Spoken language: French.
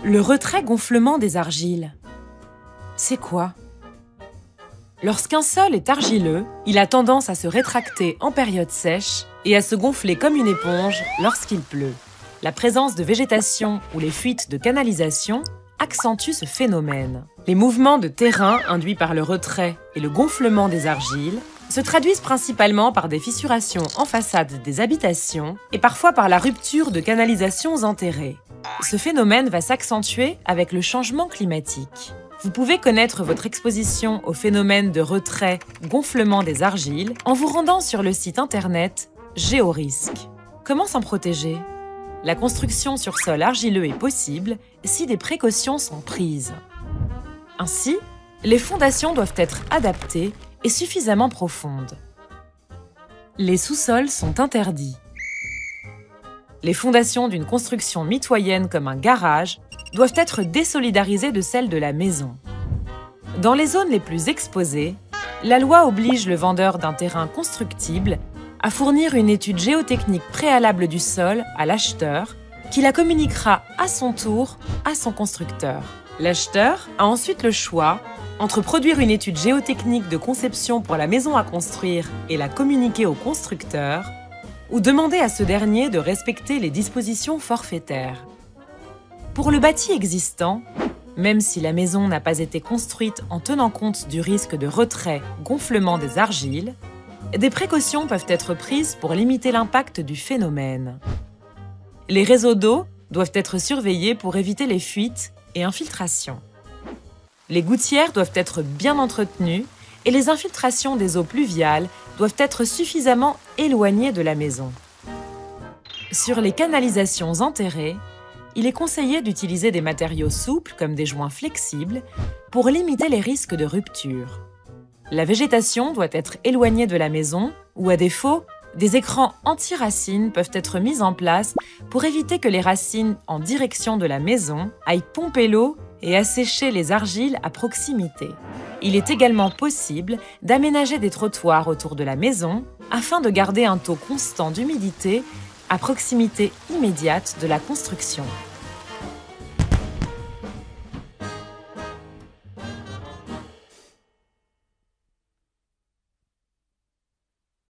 Le retrait-gonflement des argiles. C'est quoi? Lorsqu'un sol est argileux, il a tendance à se rétracter en période sèche et à se gonfler comme une éponge lorsqu'il pleut. La présence de végétation ou les fuites de canalisation accentuent ce phénomène. Les mouvements de terrain induits par le retrait et le gonflement des argiles se traduisent principalement par des fissurations en façade des habitations et parfois par la rupture de canalisations enterrées. Ce phénomène va s'accentuer avec le changement climatique. Vous pouvez connaître votre exposition au phénomène de retrait-gonflement des argiles en vous rendant sur le site internet Géorisque. Comment s'en protéger? La construction sur sol argileux est possible si des précautions sont prises. Ainsi, les fondations doivent être adaptées et suffisamment profondes. Les sous-sols sont interdits. Les fondations d'une construction mitoyenne comme un garage doivent être désolidarisées de celles de la maison. Dans les zones les plus exposées, la loi oblige le vendeur d'un terrain constructible à fournir une étude géotechnique préalable du sol à l'acheteur, qui la communiquera à son tour à son constructeur. L'acheteur a ensuite le choix entre produire une étude géotechnique de conception pour la maison à construire et la communiquer au constructeur, ou demander à ce dernier de respecter les dispositions forfaitaires. Pour le bâti existant, même si la maison n'a pas été construite en tenant compte du risque de retrait-gonflement des argiles, des précautions peuvent être prises pour limiter l'impact du phénomène. Les réseaux d'eau doivent être surveillés pour éviter les fuites et infiltrations. Les gouttières doivent être bien entretenues et les infiltrations des eaux pluviales doivent être suffisamment éloignées de la maison. Sur les canalisations enterrées, il est conseillé d'utiliser des matériaux souples comme des joints flexibles pour limiter les risques de rupture. La végétation doit être éloignée de la maison ou, à défaut, des écrans anti-racines peuvent être mis en place pour éviter que les racines en direction de la maison aillent pomper l'eau et assécher les argiles à proximité. Il est également possible d'aménager des trottoirs autour de la maison afin de garder un taux constant d'humidité à proximité immédiate de la construction.